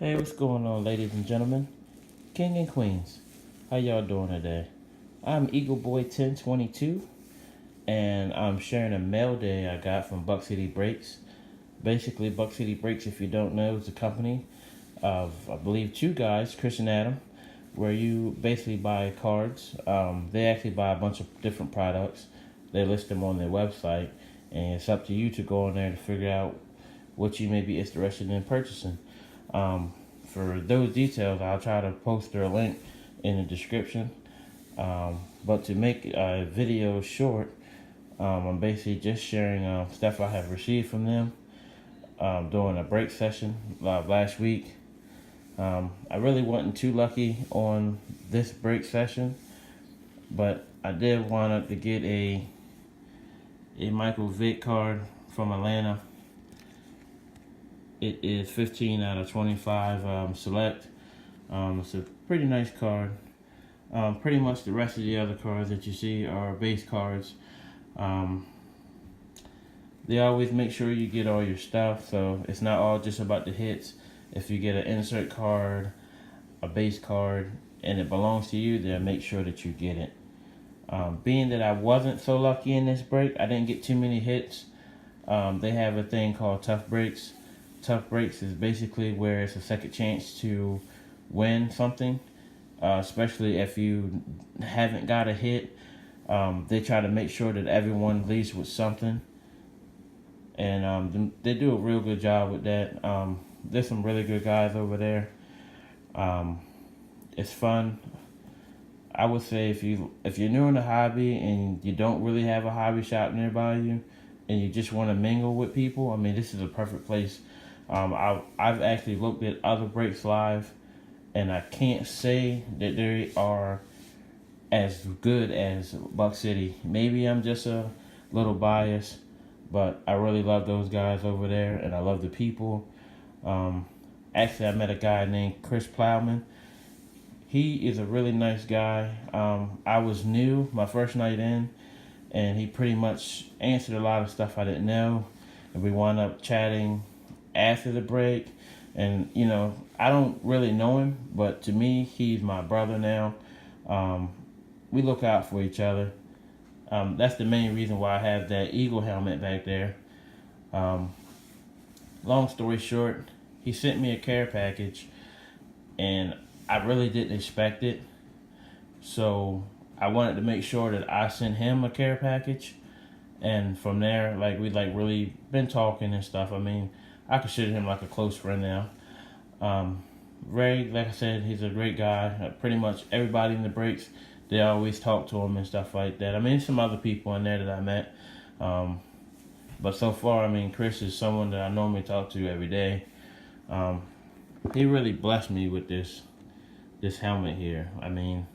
Hey, what's going on, ladies and gentlemen, king and queens? How y'all doing today? I'm Eagle Boy 1022, and I'm sharing a mail day I got from Buckcity Breaks. Basically, Buckcity Breaks, if you don't know, is a company of, I believe, two guys, Chris and Adam, where you basically buy cards. They actually buy a bunch of different products. They list them on their website, and it's up to you to go on there to figure out what you may be interested in purchasing. For those details, I'll try to post their link in the description. But to make a video short, I'm basically just sharing stuff I have received from them during a break session last week. I really wasn't too lucky on this break session, but I did want to get a Michael Vick card from Atlanta. It is 15 out of 25 select. It's a pretty nice card. Pretty much the rest of the other cards that you see are base cards. They always make sure you get all your stuff, so it's not all just about the hits. If you get an insert card, a base card, and it belongs to you, then make sure that you get it. Being that I wasn't so lucky in this break, I didn't get too many hits. They have a thing called Tough Breaks. Tough Breaks is basically where it's a second chance to win something, especially if you haven't got a hit. They try to make sure that everyone leaves with something, and they do a real good job with that. There's some really good guys over there. It's fun. I would say if you're new in the hobby and you don't really have a hobby shop nearby you, and you just want to mingle with people, I mean, this is a perfect place. I've actually looked at other breaks live, and I can't say that they are as good as Buckcity. Maybe I'm just a little biased, but I really love those guys over there, and I love the people. Actually, I met a guy named Chris Plowman. He is a really nice guy. I was new, my first night in, and he pretty much answered a lot of stuff I didn't know, and we wound up chatting after the break. And I don't really know him, but to me, he's my brother now. We look out for each other. That's the main reason why I have that eagle helmet back there. Long story short, he sent me a care package, and I really didn't expect it, so I wanted to make sure that I sent him a care package. And from there, we really been talking and stuff. I mean, I consider him like a close friend now. Ray, like I said, he's a great guy. Pretty much everybody in the breaks, they always talk to him and stuff like that. I mean, some other people in there that I met. But so far, I mean, Chris is someone that I normally talk to every day. He really blessed me with this helmet here. I mean,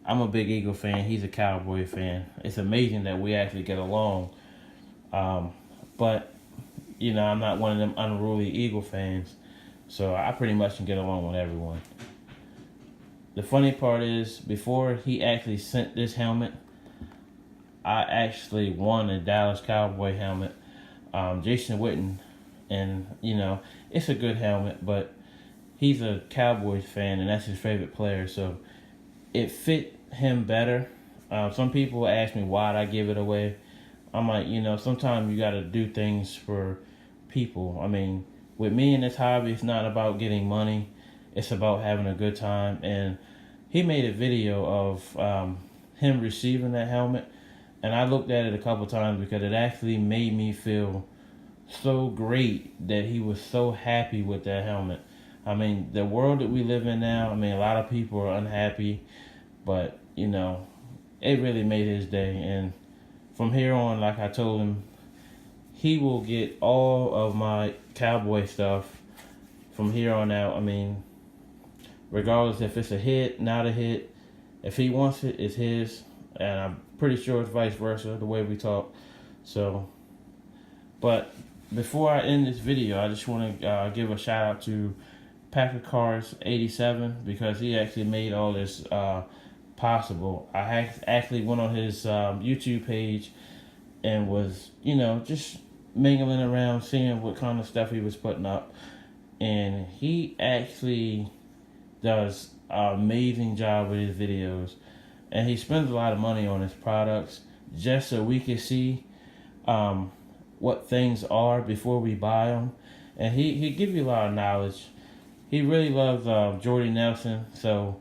I'm a big Eagle fan. He's a Cowboy fan. It's amazing that we actually get along. But I'm not one of them unruly Eagle fans, so I pretty much can get along with everyone. The funny part is, before he actually sent this helmet, I actually won a Dallas Cowboy helmet, Jason Witten, and it's a good helmet, but he's a Cowboys fan, and that's his favorite player, so it fit him better. Some people ask me why'd I give it away. I'm like, sometimes you got to do things for people. I mean, with me in this hobby, it's not about getting money. It's about having a good time. And he made a video of him receiving that helmet, and I looked at it a couple times because it actually made me feel so great that he was so happy with that helmet. I mean, the world that we live in now, I mean, a lot of people are unhappy, but, it really made his day. And from here on, like I told him, he will get all of my Cowboy stuff from here on out. I mean, regardless if it's a hit, not a hit, if he wants it, it's his. And I'm pretty sure it's vice versa, the way we talk. So, but before I end this video, I just want to give a shout out to Packer Cars 87, because he actually made all this possible. I actually went on his YouTube page and was, just mingling around, seeing what kind of stuff he was putting up. and he actually does an amazing job with his videos, and he spends a lot of money on his products just so we can see what things are before we buy them, and he gives you a lot of knowledge. He really loves Jordy Nelson, so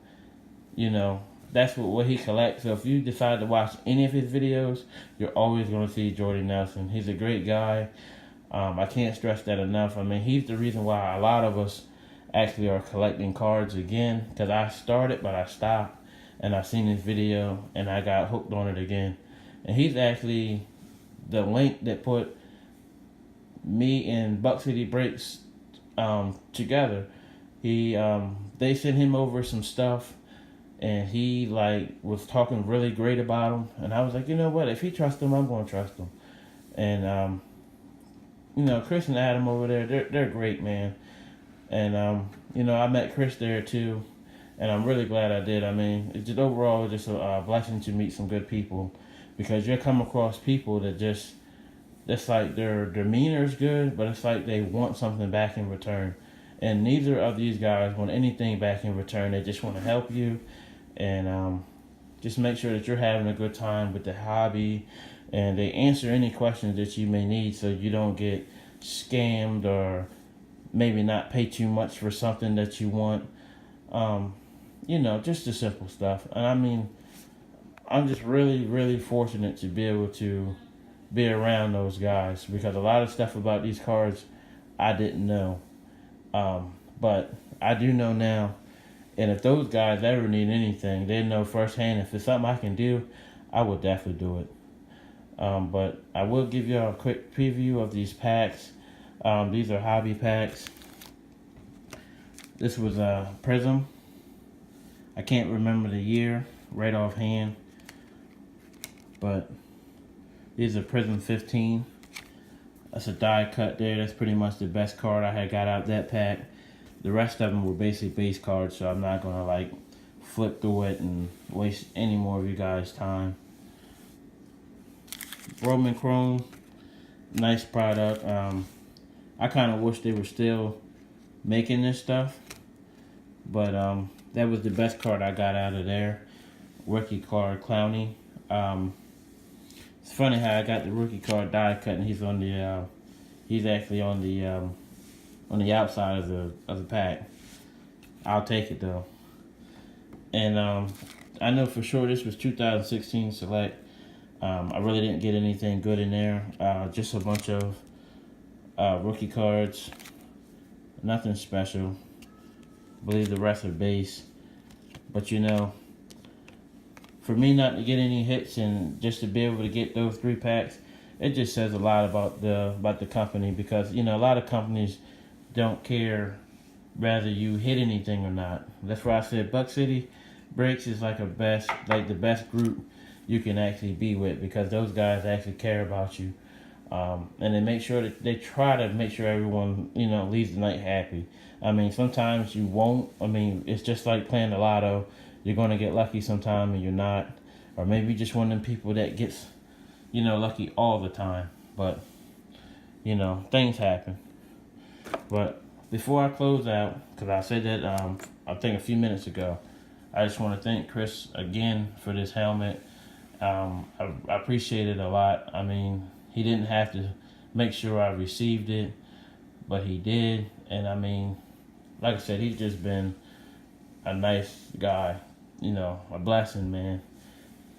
that's what he collects. So if you decide to watch any of his videos, you're always going to see Jordy Nelson. He's a great guy. I can't stress that enough. I mean, he's the reason why a lot of us actually are collecting cards again, because I started, but I stopped, and I seen his video, and I got hooked on it again. And he's actually the link that put me and Buckcity Breaks together. They sent him over some stuff, and he was talking really great about him, and I was like, you know what? If he trusts him, I'm going to trust him. And Chris and Adam over there, they're great, man. And I met Chris there too, and I'm really glad I did. I mean, it's just overall just a blessing to meet some good people, because you'll come across people that that's like their demeanor is good, but it's like they want something back in return. And neither of these guys want anything back in return. They just want to help you, and just make sure that you're having a good time with the hobby, and they answer any questions that you may need, so you don't get scammed or maybe not pay too much for something that you want. Just the simple stuff. And I mean, I'm just really, really fortunate to be able to be around those guys, because a lot of stuff about these cards I didn't know. But I do know now, and if those guys ever need anything, they know firsthand. If it's something I can do, I will definitely do it. But I will give you a quick preview of these packs. These are hobby packs. This was a Prism. I can't remember the year right offhand, but these are Prism 15. That's a die cut there. That's pretty much the best card I had got out of that pack. The rest of them were basically base cards, so I'm not gonna flip through it and waste any more of you guys' time. Roman Chrome, nice product. I kind of wish they were still making this stuff, but that was the best card I got out of there. Rookie card, Clowney. It's funny how I got the rookie card die cut, and he's actually on the outside of the pack. I'll take it though. And I know for sure this was 2016 Select. I really didn't get anything good in there. Just a bunch of rookie cards. Nothing special. I believe the rest are base. But for me not to get any hits and just to be able to get those 3 packs, it just says a lot about the company, because a lot of companies don't care whether you hit anything or not. That's why I said Buckcity Breaks is the best group you can actually be with, because those guys actually care about you, and they try to make sure everyone leaves the night happy. I mean, sometimes you won't. I mean, it's just like playing the lotto. You're going to get lucky sometime and you're not. Or maybe you're just one of them people that gets, lucky all the time. But, things happen. But before I close out, because I said that, I think a few minutes ago, I just want to thank Chris again for this helmet. I appreciate it a lot. I mean, he didn't have to make sure I received it, but he did. And I mean, like I said, he's just been a nice guy. A blessing, man.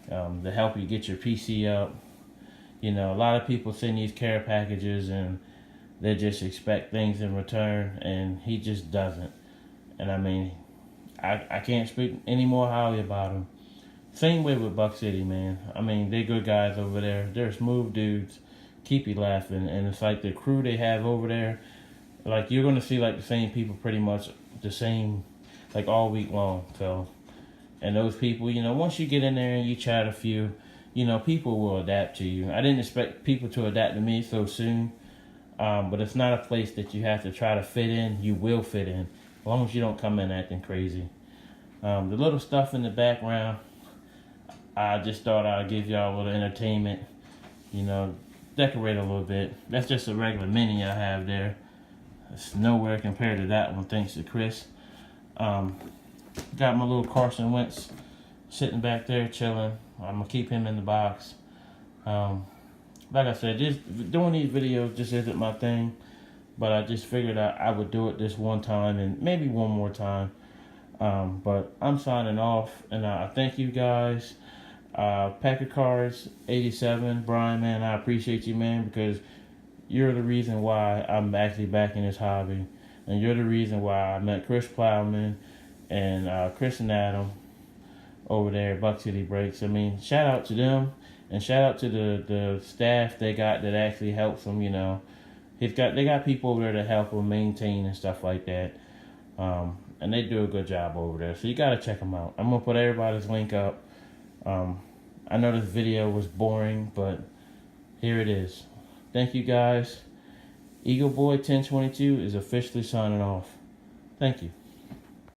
To help you get your PC up. A lot of people send these care packages and they just expect things in return, and he just doesn't. And I mean, I can't speak any more highly about him. Same way with Buck City, man. I mean, they're good guys over there. They're smooth dudes. Keep you laughing. And it's like the crew they have over there, you're going to see the same people pretty much the same, all week long. So, and those people, once you get in there and you chat a few, people will adapt to you. I didn't expect people to adapt to me so soon, but it's not a place that you have to try to fit in. You will fit in, as long as you don't come in acting crazy. The little stuff in the background, I just thought I'd give y'all a little entertainment, decorate a little bit. That's just a regular mini I have there. It's nowhere compared to that one, thanks to Chris. Got my little Carson Wentz sitting back there chilling. I'm gonna keep him in the box. Like I said, just doing these videos just isn't my thing, but I just figured I would do it this one time and maybe one more time. But I'm signing off, and I thank you guys. Pack of Cards 87, Brian, man, I appreciate you, man, because you're the reason why I'm actually back in this hobby, and you're the reason why I met Chris Plowman and Chris and Adam over there at Buckcity Breaks. I mean, shout out to them, and shout out to the staff they got that actually helps them. You know, they got people over there to help them maintain and stuff like that, and they do a good job over there. So you gotta check them out. I'm gonna put everybody's link up. I know this video was boring, but here it is. Thank you guys. Eagle Boy 1022 is officially signing off. Thank you.